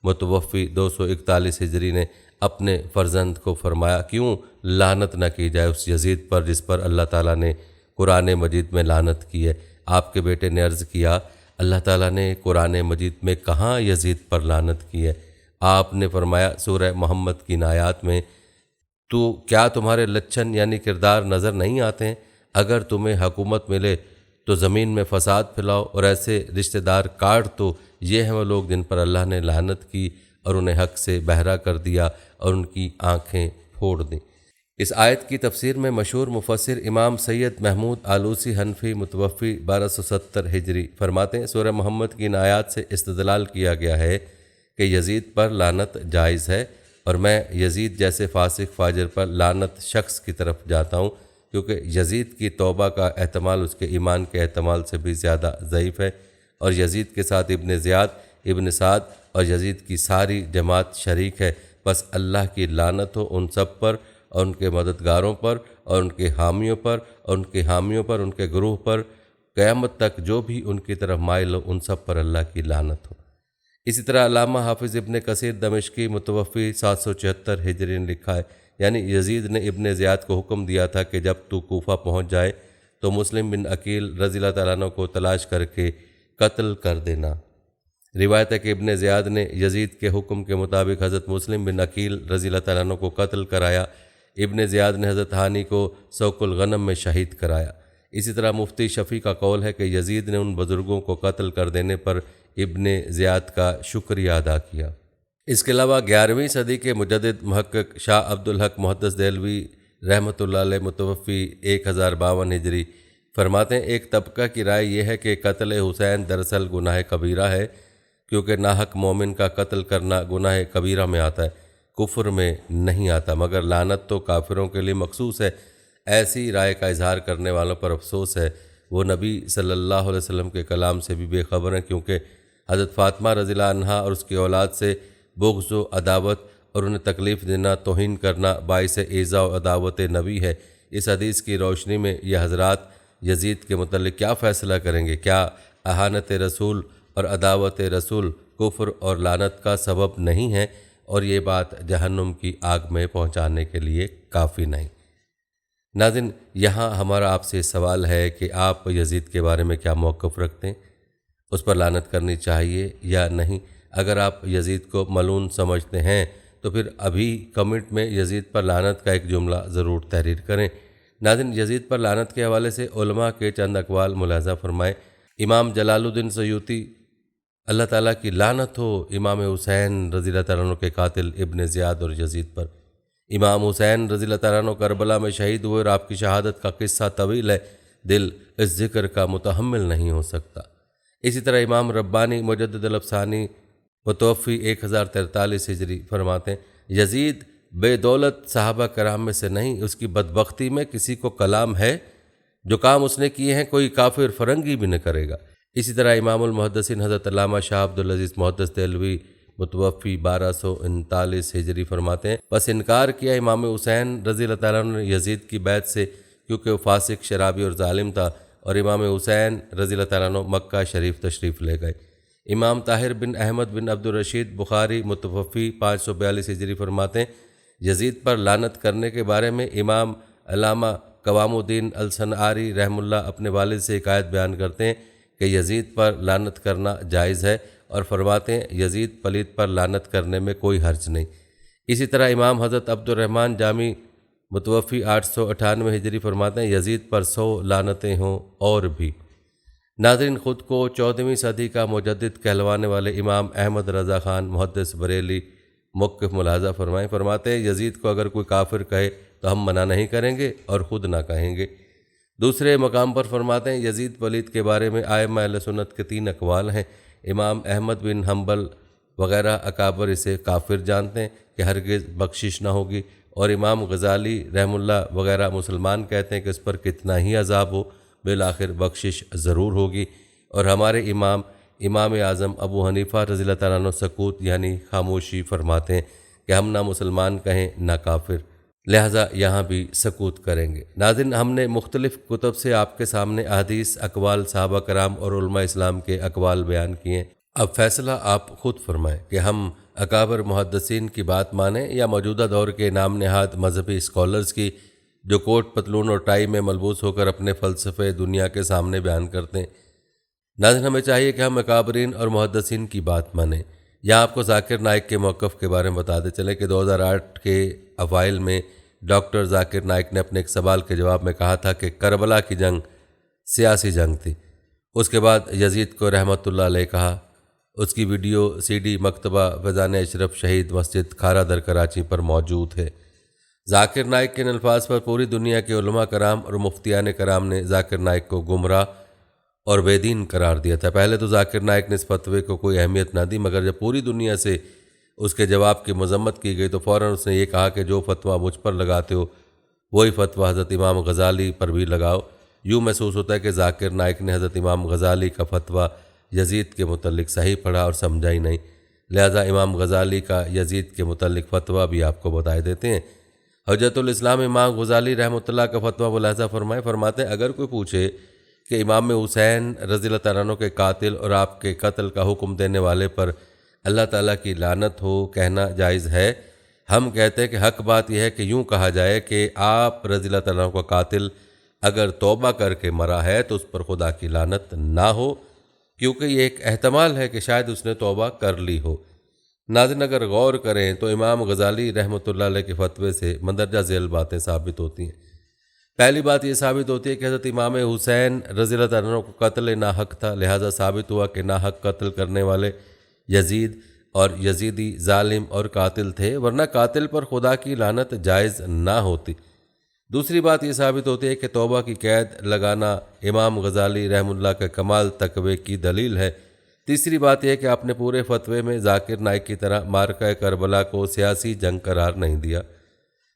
متوفی 241 ہجری نے اپنے فرزند کو فرمایا، کیوں لعنت نہ کی جائے اس یزید پر جس پر اللہ تعالیٰ نے قرآن مجید میں لعنت کی ہے۔ آپ کے بیٹے نے عرض کیا، اللہ تعالیٰ نے قرآن مجید میں کہاں یزید پر لعنت کی ہے؟ آپ نے فرمایا، سورہ محمد کی آیات میں، تو کیا تمہارے لچھن یعنی کردار نظر نہیں آتے ہیں؟ اگر تمہیں حکومت ملے تو زمین میں فساد پھیلاؤ اور ایسے رشتہ دار کاٹ دو۔ یہ ہیں وہ لوگ جن پر اللہ نے لعنت کی اور انہیں حق سے بہرا کر دیا اور ان کی آنکھیں پھوڑ دیں۔ اس آیت کی تفسیر میں مشہور مفسر امام سید محمود آلوسی حنفی متوفی 1270 ہجری فرماتے ہیں، سورہ محمد کی ان آیات سے استدلال کیا گیا ہے کہ یزید پر لعنت جائز ہے، اور میں یزید جیسے فاسق فاجر پر لعنت شخص کی طرف جاتا ہوں، کیونکہ یزید کی توبہ کا احتمال اس کے ایمان کے احتمال سے بھی زیادہ ضعیف ہے، اور یزید کے ساتھ ابن زیاد، ابن سعد اور یزید کی ساری جماعت شریک ہے۔ بس اللہ کی لعنت ہو ان سب پر اور ان کے مددگاروں پر اور ان کے حامیوں پر اور ان کے حامیوں پر، ان کے گروہ پر، قیامت تک جو بھی ان کی طرف مائل ہو ان سب پر اللہ کی لعنت ہو۔ اسی طرح علامہ حافظ ابن کثیر دمشقی متوفی 774 ہجری نے لکھا ہے، یعنی یزید نے ابن زیاد کو حکم دیا تھا کہ جب تو کوفہ پہنچ جائے تو مسلم بن عقیل رضی اللہ تعالیٰ عنہ کو تلاش کر کے قتل کر دینا۔ روایت ہے کہ ابن زیاد نے یزید کے حکم کے مطابق حضرت مسلم بن عقیل رضی اللہ تعالیٰ عنہ کو قتل کرایا۔ ابن زیاد نے حضرت ہانی کو سوق الغنم میں شہید کرایا۔ اسی طرح مفتی شفیع کا قول ہے کہ یزید نے ان بزرگوں کو قتل کر دینے پر ابن زیاد کا شکریہ ادا کیا۔ اس کے علاوہ 11ویں صدی کے مجدد محقق شاہ عبدالحق محدث دہلوی رحمۃ اللہ علیہ متوفی 1052 ہجری فرماتے ہیں، ایک طبقہ کی رائے یہ ہے کہ قتل حسین دراصل گناہ کبیرہ ہے، کیونکہ ناحق مومن کا قتل کرنا گناہ کبیرہ میں آتا ہے، کفر میں نہیں آتا، مگر لعنت تو کافروں کے لیے مخصوص ہے۔ ایسی رائے کا اظہار کرنے والوں پر افسوس ہے، وہ نبی صلی اللہ علیہ وسلم کے کلام سے بھی بے خبر ہیں، کیونکہ حضرت فاطمہ رضی اللہ عنہا اور اس کی اولاد سے بغض و عداوت اور انہیں تکلیف دینا، توہین کرنا باعث ایذا و عداوت نبی ہے۔ اس حدیث کی روشنی میں یہ حضرات یزید کے متعلق کیا فیصلہ کریں گے؟ کیا اہانت رسول اور عداوت رسول کفر اور لعنت کا سبب نہیں ہے، اور یہ بات جہنم کی آگ میں پہنچانے کے لیے کافی نہیں؟ ناظرین، یہاں ہمارا آپ سے سوال ہے کہ آپ یزید کے بارے میں کیا موقف رکھتے ہیں؟ اس پر لعنت کرنی چاہیے یا نہیں؟ اگر آپ یزید کو ملعون سمجھتے ہیں تو پھر ابھی کمنٹ میں یزید پر لعنت کا ایک جملہ ضرور تحریر کریں۔ ناظرین، یزید پر لعنت کے حوالے سے علماء کے چند اقوال ملاحظہ فرمائیں۔ امام جلال الدین سیوطی، اللہ تعالیٰ کی لعنت ہو امام حسین رضی اللہ تعالیٰ عنہ کے قاتل ابن زیاد اور یزید پر۔ امام حسین رضی اللہ تعالیٰ عنہ کربلا میں شہید ہوئے اور آپ کی شہادت کا قصہ طویل ہے، دل اس ذکر کا متحمل نہیں ہو سکتا۔ اسی طرح امام ربانی مجدد الافسانی متوفی 1043 ہجری فرماتے ہیں یزید بے دولت صحابہ کرام میں سے نہیں، اس کی بدبختی میں کسی کو کلام ہے، جو کام اس نے کیے ہیں کوئی کافر فرنگی بھی نہ کرے گا۔ اسی طرح امام المحدثین حضرت علامہ شاہ عبدالعزیز محدث دہلوی متوفی 1239 ہجری فرماتے ہیں بس انکار کیا امام حسین رضی اللہ تعالیٰ عنہ نے یزید کی بیعت سے، کیونکہ وہ فاسق، شرابی اور ظالم تھا، اور امام حسین رضی اللہ تعالیٰ عنہ مکہ شریف تشریف لے گئے۔ امام طاہر بن احمد بن عبد الرشید بخاری متوفی 542 ہجری فرماتے ہیں یزید پر لعنت کرنے کے بارے میں امام علامہ قوام الدین الصنعاری رحمہ اللہ اپنے والد سے حکایت بیان کرتے ہیں کہ یزید پر لعنت کرنا جائز ہے، اور فرماتے ہیں یزید پلید پر لعنت کرنے میں کوئی حرج نہیں۔ اسی طرح امام حضرت عبد الرحمن جامی متوفی 898 ہجری فرماتے ہیں یزید پر 100 لعنتیں ہوں اور بھی۔ ناظرین، خود کو 14ویں صدی کا مجدد کہلوانے والے امام احمد رضا خان محدث بریلی موقف ملاحظہ فرماتے ہیں یزید کو اگر کوئی کافر کہے تو ہم منع نہیں کریں گے اور خود نہ کہیں گے۔ دوسرے مقام پر فرماتے ہیں یزید پلید کے بارے میں ائمہ اہل سنت کے 3 اقوال ہیں۔ امام احمد بن حنبل وغیرہ اکابر اسے کافر جانتے ہیں کہ ہرگز بخشش نہ ہوگی، اور امام غزالی رحمہ اللہ وغیرہ مسلمان کہتے ہیں کہ اس پر کتنا ہی عذاب ہو بالآخر بخشش ضرور ہوگی، اور ہمارے امام اعظم ابو حنیفہ رضی اللہ تعالیٰ عنہ سکوت یعنی خاموشی فرماتے ہیں کہ ہم نہ مسلمان کہیں نہ کافر، لہٰذا یہاں بھی سکوت کریں گے۔ ناظرین، ہم نے مختلف کتب سے آپ کے سامنے احادیث، اقوال صحابہ کرام اور علماء اسلام کے اقوال بیان کیے، اب فیصلہ آپ خود فرمائیں کہ ہم اکابر محدثین کی بات مانیں یا موجودہ دور کے نام نہاد مذہبی اسکالرز کی، جو کوٹ پتلون اور ٹائی میں ملبوس ہو کر اپنے فلسفے دنیا کے سامنے بیان کرتے ہیں۔ ناظرین، ہمیں چاہیے کہ ہم اکابرین اور محدثین کی بات مانیں۔ یہاں آپ کو ذاکر نائک کے موقف کے بارے میں بتاتے چلیں کہ 2008 کے اوائل میں ڈاکٹر ذاکر نائک نے اپنے ایک سوال کے جواب میں کہا تھا کہ کربلا کی جنگ سیاسی جنگ تھی۔ اس کے بعد یزید کو رحمۃ اللہ علیہ کہا۔ اس کی ویڈیو CD مکتبہ فیضان اشرف شہید مسجد کھارا در کراچی پر موجود ہے۔ ذاکر نائک کے ان الفاظ پر پوری دنیا کے علماء کرام اور مفتیان کرام نے ذاکر نائک کو گمراہ اور بے دین قرار دیا تھا۔ پہلے تو ذاکر نائک نے اس فتوے کو کوئی اہمیت نہ دی، مگر جب پوری دنیا سے اس کے جواب کی مذمت کی گئی تو فوراً اس نے یہ کہا کہ جو فتویٰ مجھ پر لگاتے ہو وہی فتویٰ حضرت امام غزالی پر بھی لگاؤ۔ یوں محسوس ہوتا ہے کہ ذاکر نائک نے حضرت امام غزالی کا فتویٰ یزید کے متعلق صحیح پڑھا اور سمجھا ہی نہیں، لہذا امام غزالی کا یزید کے متعلق فتویٰ بھی آپ کو بتائے دیتے ہیں۔ حجت الاسلام امام غزالی رحمۃ اللہ کا فتویٰ ملاحظہ فرماتے ہیں اگر کوئی پوچھے کہ امام حسین رضی اللہ تعالیٰ عنہ کے قاتل اور آپ کے قتل کا حکم دینے والے پر اللہ تعالیٰ کی لعنت ہو، کہنا جائز ہے؟ ہم کہتے ہیں کہ حق بات یہ ہے کہ یوں کہا جائے کہ آپ رضی اللہ تعالیٰ عنہ کا قاتل اگر توبہ کر کے مرا ہے تو اس پر خدا کی لعنت نہ ہو، کیونکہ یہ ایک احتمال ہے کہ شاید اس نے توبہ کر لی ہو۔ ناظرین، اگر غور کریں تو امام غزالی رحمۃ اللہ علیہ کے فتوے سے مندرجہ ذیل باتیں ثابت ہوتی ہیں۔ پہلی بات یہ ثابت ہوتی ہے کہ حضرت امام حسین رضی اللہ تعالیٰ عنہ کو قتل ناحق تھا، لہذا ثابت ہوا کہ ناحق قتل کرنے والے یزید اور یزیدی ظالم اور قاتل تھے، ورنہ قاتل پر خدا کی لعنت جائز نہ ہوتی۔ دوسری بات یہ ثابت ہوتی ہے کہ توبہ کی قید لگانا امام غزالی رحمہ اللہ کے کمال تقوی کی دلیل ہے۔ تیسری بات یہ کہ آپ نے پورے فتوے میں ذاکر نائک کی طرح معرکہ کربلا کو سیاسی جنگ قرار نہیں دیا۔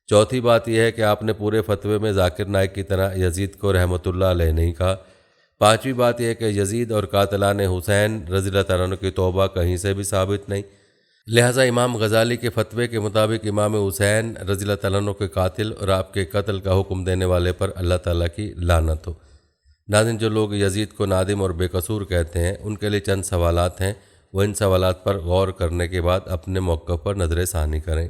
چوتھی بات یہ ہے کہ آپ نے پورے فتوے میں ذاکر نائک کی طرح یزید کو رحمۃ اللہ علیہ نہیں کہا۔ پانچویں بات یہ ہے کہ یزید اور قاتلان حسین رضی اللہ تعالیٰ عنہ کی توبہ کہیں سے بھی ثابت نہیں، لہٰذا امام غزالی کے فتوے کے مطابق امام حسین رضی اللہ تعالیٰ عنہ کے قاتل اور آپ کے قتل کا حکم دینے والے پر اللہ تعالیٰ کی لعنت ہو۔ ناظرین، جو لوگ یزید کو نادم اور بے قصور کہتے ہیں ان کے لیے چند سوالات ہیں، وہ ان سوالات پر غور کرنے کے بعد اپنے موقف پر نظر ثانی کریں۔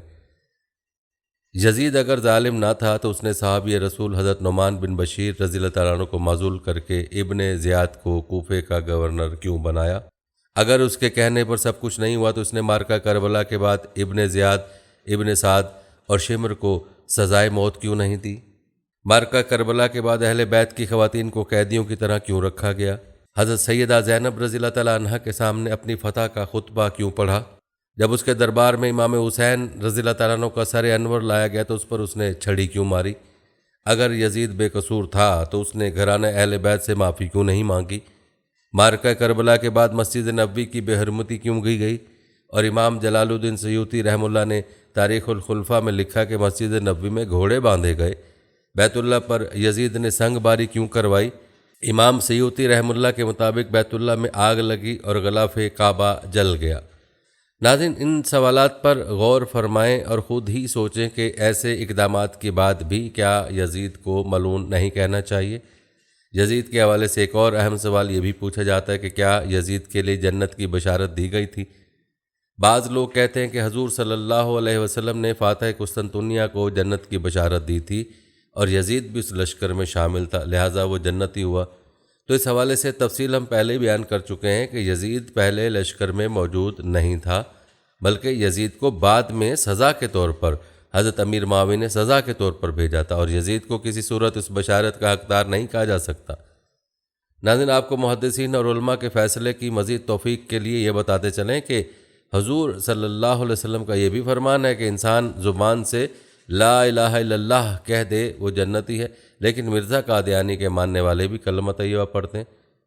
یزید اگر ظالم نہ تھا تو اس نے صحابی رسول حضرت نعمان بن بشیر رضی اللہ تعالیٰ عنہ کو معزول کر کے ابن زیاد کو کوفے کا گورنر کیوں بنایا؟ اگر اس کے کہنے پر سب کچھ نہیں ہوا تو اس نے معرکہ کربلا کے بعد ابن زیاد، ابن سعد اور شمر کو سزائے موت کیوں نہیں دی؟ معرکہ کربلا کے بعد اہل بیت کی خواتین کو قیدیوں کی طرح کیوں رکھا گیا؟ حضرت سیدہ زینب رضی اللہ تعالیٰ عنہ کے سامنے اپنی فتح کا خطبہ کیوں پڑھا؟ جب اس کے دربار میں امام حسین رضی اللہ تعالیٰ عنہ کا سر انور لایا گیا تو اس پر اس نے چھڑی کیوں ماری؟ اگر یزید بے قصور تھا تو اس نے گھرانہ اہل بیت سے معافی کیوں نہیں مانگی؟ معرکہ کربلا کے بعد مسجد نبوی کی بے حرمتی کیوں کی گئی اور امام جلال الدین سیوطی رحمہ اللہ نے تاریخ الخلفاء میں لکھا کہ مسجد نبوی میں گھوڑے باندھے گئے، بیت اللہ پر یزید نے سنگ باری کیوں کروائی؟ امام سیوطی رحمہ اللہ کے مطابق بیت اللہ میں آگ لگی اور غلاف کعبہ جل گیا۔ ناظرین، ان سوالات پر غور فرمائیں اور خود ہی سوچیں کہ ایسے اقدامات کے بعد بھی کیا یزید کو ملعون نہیں کہنا چاہیے؟ یزید کے حوالے سے ایک اور اہم سوال یہ بھی پوچھا جاتا ہے کہ کیا یزید کے لیے جنت کی بشارت دی گئی تھی؟ بعض لوگ کہتے ہیں کہ حضور صلی اللہ علیہ وسلم نے فاتح قسطنطنیہ کو جنت کی بشارت دی تھی اور یزید بھی اس لشکر میں شامل تھا، لہٰذا وہ جنتی ہوا۔ تو اس حوالے سے تفصیل ہم پہلے بیان کر چکے ہیں کہ یزید پہلے لشکر میں موجود نہیں تھا، بلکہ یزید کو بعد میں سزا کے طور پر حضرت امیر معاویہ نے سزا کے طور پر بھیجا تھا، اور یزید کو کسی صورت اس بشارت کا حقدار نہیں کہا جا سکتا۔ ناظرین، آپ کو محدثین اور علماء کے فیصلے کی مزید توفیق کے لیے یہ بتاتے چلیں کہ حضور صلی اللہ علیہ وسلم کا یہ بھی فرمان ہے کہ انسان زبان سے لا الہ الا اللہ کہہ دے وہ جنتی ہے، لیکن مرزا قادیانی کے ماننے والے بھی کلمہ طیبہ پڑھتے ہیں،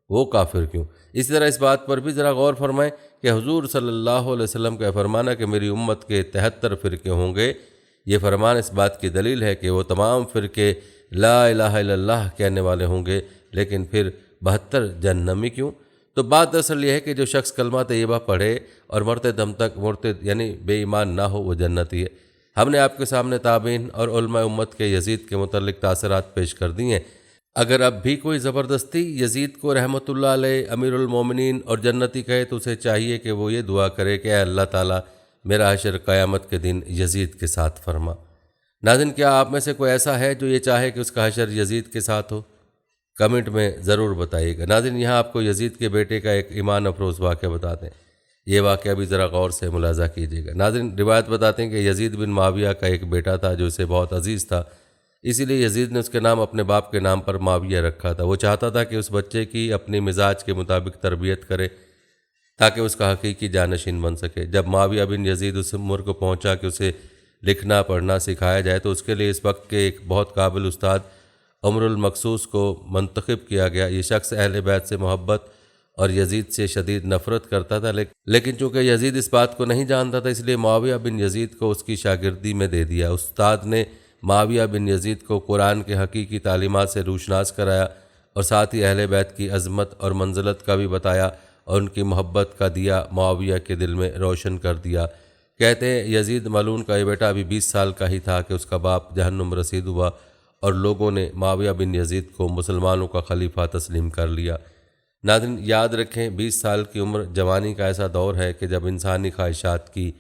وہ کافر کیوں؟ اسی طرح اس بات پر بھی ذرا غور فرمائیں کہ حضور صلی اللہ علیہ وسلم کا فرمان ہے کہ میری امت کے 73 فرقے ہوں گے، یہ فرمان اس بات کی دلیل ہے کہ وہ تمام فرقے لا الہ الا اللہ کہنے والے ہوں گے، لیکن پھر 72 جہنمی کیوں؟ تو بات اصل یہ ہے کہ جو شخص کلمہ طیبہ پڑھے اور مرتے دم تک مرتد یعنی بے ایمان نہ ہو، وہ جنتی ہے۔ ہم نے آپ کے سامنے تابعین اور علماء امت کے یزید کے متعلق تاثرات پیش کر دی ہیں۔ اگر اب بھی کوئی زبردستی یزید کو رحمۃ اللہ علیہ امیر المومنین اور جنتی کہے تو اسے چاہیے کہ وہ یہ دعا کرے کہ اے اللہ تعالیٰ میرا حشر قیامت کے دن یزید کے ساتھ فرما۔ ناظرین، کیا آپ میں سے کوئی ایسا ہے جو یہ چاہے کہ اس کا حشر یزید کے ساتھ ہو؟ کمنٹ میں ضرور بتائیے گا۔ ناظرین، یہاں آپ کو یزید کے بیٹے کا ایک ایمان افروز واقعہ بتاتے ہیں، یہ واقعہ بھی ذرا غور سے ملاحظہ کیجیے گا۔ ناظرین، روایت بتاتے ہیں کہ یزید بن معاویہ کا ایک بیٹا تھا جو اسے بہت عزیز تھا، اسی لیے یزید نے اس کے نام اپنے باپ کے نام پر معاویہ رکھا تھا۔ وہ چاہتا تھا کہ اس بچے کی اپنی مزاج کے مطابق تربیت کرے تاکہ اس کا حقیقی جانشین بن سکے۔ جب معاویہ بن یزید اس عمر کو پہنچا کہ اسے لکھنا پڑھنا سکھایا جائے تو اس کے لیے اس وقت کے ایک بہت قابل استاد عمر المقصوص کو منتخب کیا گیا۔ یہ شخص اہل بیت سے محبت اور یزید سے شدید نفرت کرتا تھا، لیکن چونکہ یزید اس بات کو نہیں جانتا تھا، اس لیے معاویہ بن یزید کو اس کی شاگردی میں دے دیا۔ استاد نے معاویہ بن یزید کو قرآن کے حقیقی تعلیمات سے روشناس کرایا اور ساتھ ہی اہل بیت کی عظمت اور منزلت کا بھی بتایا اور ان کی محبت کا دیا معاویہ کے دل میں روشن کر دیا۔ کہتے ہیں یزید ملعون کا یہ بیٹا ابھی 20 سال کا ہی تھا کہ اس کا باپ جہنم رسید ہوا اور لوگوں نے معاویہ بن یزید کو مسلمانوں کا خلیفہ تسلیم کر لیا۔ ناظرین، یاد رکھیں 20 سال کی عمر جوانی کا ایسا دور ہے کہ جب انسانی خواہشات کی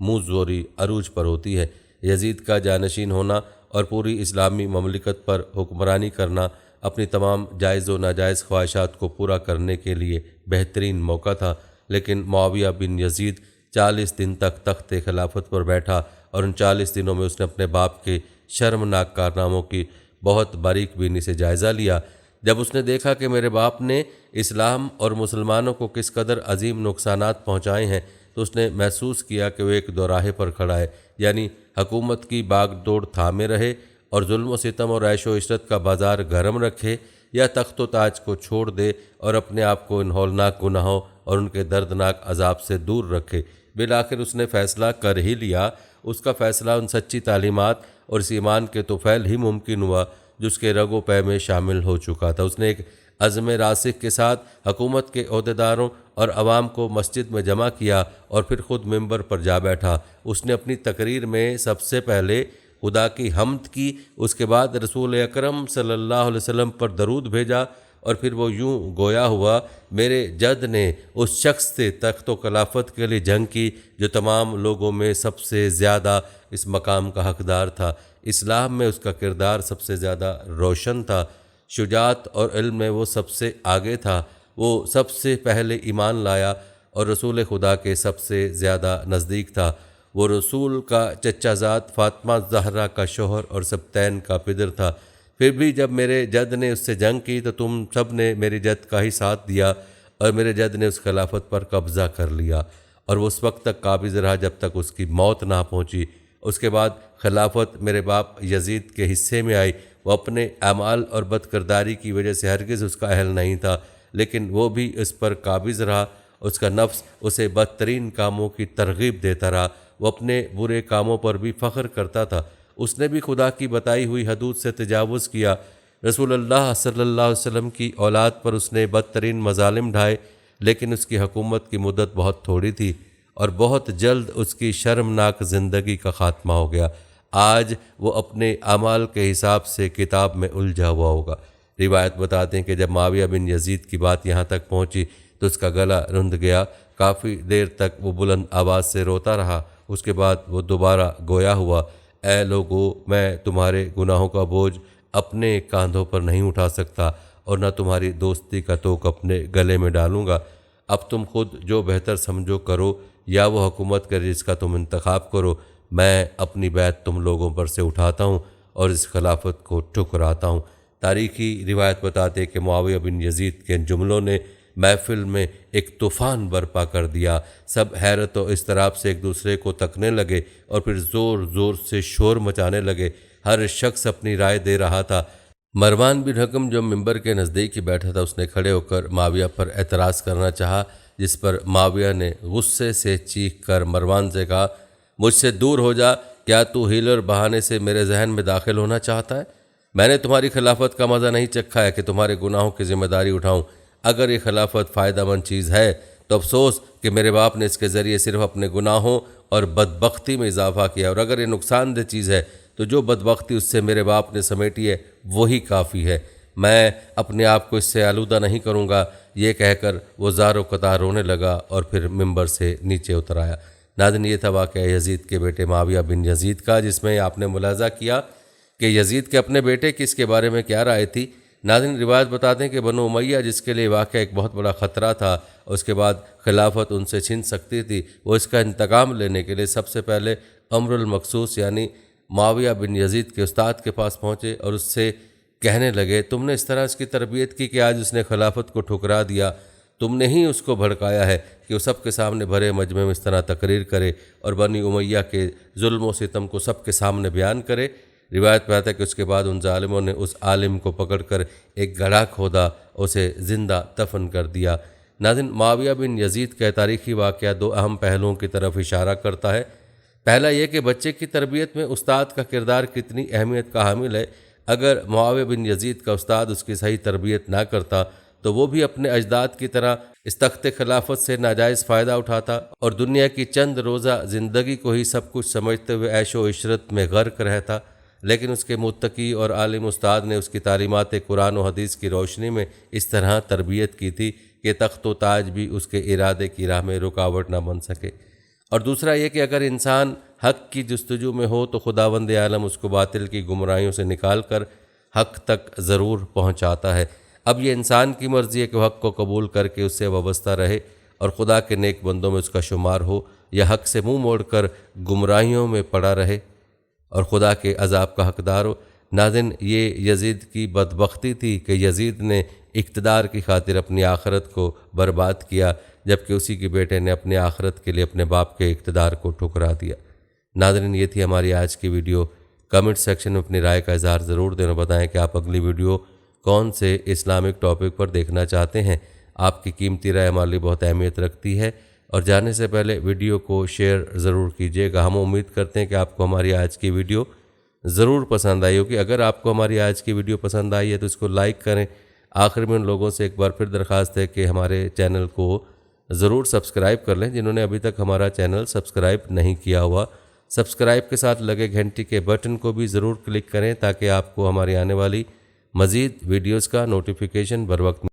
منہ زوری عروج پر ہوتی ہے۔ یزید کا جانشین ہونا اور پوری اسلامی مملکت پر حکمرانی کرنا اپنی تمام جائز و ناجائز خواہشات کو پورا کرنے کے لیے بہترین موقع تھا، لیکن معاویہ بن یزید 40 دن تک تخت خلافت پر بیٹھا اور ان 40 دنوں میں اس نے اپنے باپ کے شرمناک کارناموں کی بہت باریک بینی سے جائزہ لیا۔ جب اس نے دیکھا کہ میرے باپ نے اسلام اور مسلمانوں کو کس قدر عظیم نقصانات پہنچائے ہیں تو اس نے محسوس کیا کہ وہ ایک دوراہے پر کھڑا ہے، یعنی حکومت کی باغ دوڑ تھامے رہے اور ظلم و ستم اور عیش و عشرت کا بازار گرم رکھے، یا تخت و تاج کو چھوڑ دے اور اپنے آپ کو ان ہولناک گناہوں اور ان کے دردناک عذاب سے دور رکھے۔ بالآخر اس نے فیصلہ کر ہی لیا۔ اس کا فیصلہ ان سچی تعلیمات اور اس ایمان کے توفیل ہی ممکن ہوا جو اس کے رگ و پے میں شامل ہو چکا تھا۔ اس نے ایک عزم راسخ کے ساتھ حکومت کے عہدیداروں اور عوام کو مسجد میں جمع کیا اور پھر خود ممبر پر جا بیٹھا۔ اس نے اپنی تقریر میں سب سے پہلے خدا کی حمد کی، اس کے بعد رسول اکرم صلی اللہ علیہ وسلم پر درود بھیجا، اور پھر وہ یوں گویا ہوا، میرے جد نے اس شخص سے تخت و خلافت کے لیے جنگ کی جو تمام لوگوں میں سب سے زیادہ اس مقام کا حقدار تھا۔ اسلام میں اس کا کردار سب سے زیادہ روشن تھا، شجاعت اور علم میں وہ سب سے آگے تھا، وہ سب سے پہلے ایمان لایا اور رسول خدا کے سب سے زیادہ نزدیک تھا۔ وہ رسول کا چچا زاد فاطمہ زہرا کا شوہر اور سبتین کا پدر تھا۔ پھر بھی جب میرے جد نے اس سے جنگ کی تو تم سب نے میرے جد کا ہی ساتھ دیا اور میرے جد نے اس خلافت پر قبضہ کر لیا، اور وہ اس وقت تک قابض رہا جب تک اس کی موت نہ پہنچی۔ اس کے بعد خلافت میرے باپ یزید کے حصے میں آئی۔ وہ اپنے اعمال اور بد کرداری کی وجہ سے ہرگز اس کا اہل نہیں تھا، لیکن وہ بھی اس پر قابض رہا اس کا نفس اسے بدترین کاموں کی ترغیب دیتا رہا۔ وہ اپنے برے کاموں پر بھی فخر کرتا تھا۔ اس نے بھی خدا کی بتائی ہوئی حدود سے تجاوز کیا۔ رسول اللہ صلی اللہ علیہ وسلم کی اولاد پر اس نے بدترین مظالم ڈھائے، لیکن اس کی حکومت کی مدت بہت تھوڑی تھی اور بہت جلد اس کی شرمناک زندگی کا خاتمہ ہو گیا۔ آج وہ اپنے اعمال کے حساب سے کتاب میں الجھا ہوا ہوگا۔ روایت بتاتے ہیں کہ جب معاویہ بن یزید کی بات یہاں تک پہنچی تو اس کا گلا رند گیا۔ کافی دیر تک وہ بلند آواز سے روتا رہا۔ اس کے بعد وہ دوبارہ گویا ہوا، اے لوگو، میں تمہارے گناہوں کا بوجھ اپنے کاندھوں پر نہیں اٹھا سکتا اور نہ تمہاری دوستی کا توق اپنے گلے میں ڈالوں گا۔ اب تم خود جو بہتر سمجھو کرو یا وہ حکومت کرے جس کا تم انتخاب کرو۔ میں اپنی بیعت تم لوگوں پر سے اٹھاتا ہوں اور اس خلافت کو ٹھکراتا ہوں۔ تاریخی روایت بتاتے کہ معاویہ بن یزید کے جملوں نے محفل میں ایک طوفان برپا کر دیا۔ سب حیرت و اضطراب سے ایک دوسرے کو تکنے لگے اور پھر زور زور سے شور مچانے لگے۔ ہر شخص اپنی رائے دے رہا تھا۔ مروان بن حکم جو ممبر کے نزدیک ہی بیٹھا تھا، اس نے کھڑے ہو کر معاویہ پر اعتراض کرنا چاہا، جس پر معاویہ نے غصے سے چیخ کر مروان سے کہا، مجھ سے دور ہو جا، کیا تو حیلے اور بہانے سے میرے ذہن میں داخل ہونا چاہتا ہے؟ میں نے تمہاری خلافت کا مزہ نہیں چکھا ہے کہ تمہارے گناہوں کی ذمہ داری اٹھاؤں۔ اگر یہ خلافت فائدہ مند چیز ہے تو افسوس کہ میرے باپ نے اس کے ذریعے صرف اپنے گناہوں اور بدبختی میں اضافہ کیا، اور اگر یہ نقصان دہ چیز ہے تو جو بدبختی اس سے میرے باپ نے سمیٹی ہے وہی کافی ہے۔ میں اپنے آپ کو اس سے آلودہ نہیں کروں گا۔ یہ کہہ کر وہ زار و قطار رونے لگا اور پھر ممبر سے نیچے اتر آیا۔ ناظرین، یہ تھا واقعہ یزید کے بیٹے معاویہ بن یزید کا، جس میں آپ نے ملاحظہ کیا کہ یزید کے اپنے بیٹے کی اس کے بارے میں کیا رائے تھی۔ ناظرین، روایت بتاتے ہیں کہ بنو امیہ جس کے لیے واقعہ ایک بہت بڑا خطرہ تھا، اس کے بعد خلافت ان سے چھن سکتی تھی، وہ اس کا انتقام لینے کے لیے سب سے پہلے امر المقصوص یعنی معاویہ بن یزید کے استاد کے پاس پہنچے اور اس سے کہنے لگے، تم نے اس طرح اس کی تربیت کی کہ آج اس نے خلافت کو ٹھکرا دیا۔ تم نے ہی اس کو بھڑکایا ہے کہ وہ سب کے سامنے بھرے مجمع میں اس طرح تقریر کرے اور بنی امیہ کے ظلم و ستم کو سب کے سامنے بیان کرے۔ روایت میں آتا ہے کہ اس کے بعد ان ظالموں نے اس عالم کو پکڑ کر ایک گڑھا کھودا، اسے زندہ دفن کر دیا۔ ناظرین، معاویہ بن یزید کا تاریخی واقعہ دو اہم پہلوؤں کی طرف اشارہ کرتا ہے۔ پہلا یہ کہ بچے کی تربیت میں استاد کا کردار کتنی اہمیت کا حامل ہے۔ اگر معاویہ بن یزید کا استاد اس کی صحیح تربیت نہ کرتا تو وہ بھی اپنے اجداد کی طرح اس تخت خلافت سے ناجائز فائدہ اٹھاتا اور دنیا کی چند روزہ زندگی کو ہی سب کچھ سمجھتے ہوئے عیش و عشرت میں غرق رہتا۔ لیکن اس کے متقی اور عالم استاد نے اس کی تعلیمات قرآن و حدیث کی روشنی میں اس طرح تربیت کی تھی کہ تخت و تاج بھی اس کے ارادے کی راہ میں رکاوٹ نہ بن سکے۔ اور دوسرا یہ کہ اگر انسان حق کی جستجو میں ہو تو خداوند عالم اس کو باطل کی گمراہیوں سے نکال کر حق تک ضرور پہنچاتا ہے۔ اب یہ انسان کی مرضی ہے کہ وہ حق کو قبول کر کے اس سے وابستہ رہے اور خدا کے نیک بندوں میں اس کا شمار ہو، یا حق سے منہ موڑ کر گمراہیوں میں پڑا رہے اور خدا کے عذاب کا حقدار ہو۔ ناظرین، یہ یزید کی بدبختی تھی کہ یزید نے اقتدار کی خاطر اپنی آخرت کو برباد کیا، جبکہ اسی کے بیٹے نے اپنے آخرت کے لیے اپنے باپ کے اقتدار کو ٹھکرا دیا۔ ناظرین، یہ تھی ہماری آج کی ویڈیو۔ کمنٹ سیکشن میں اپنی رائے کا اظہار ضرور دینا، بتائیں کہ آپ اگلی ویڈیو کون سے اسلامک ٹاپک پر دیکھنا چاہتے ہیں۔ آپ کی قیمتی رائے ہمارے لیے بہت اہمیت رکھتی ہے، اور جانے سے پہلے ویڈیو کو شیئر ضرور کیجیے گا۔ ہم امید کرتے ہیں کہ آپ کو ہماری آج کی ویڈیو ضرور پسند آئی ہوگی۔ اگر آپ کو ہماری آج کی ویڈیو پسند آئی ہے تو اس کو لائک کریں۔ آخر میں ان لوگوں سے ایک بار پھر درخواست ہے کہ ہمارے چینل کو ضرور سبسکرائب کر لیں جنہوں نے ابھی تک ہمارا چینل سبسکرائب نہیں کیا ہوا۔ سبسکرائب کے ساتھ لگے گھنٹی کے بٹن کو بھی ضرور کلک کریں تاکہ آپ کو ہماری آنے والی مزید ویڈیوز کا نوٹیفیکیشن بر وقت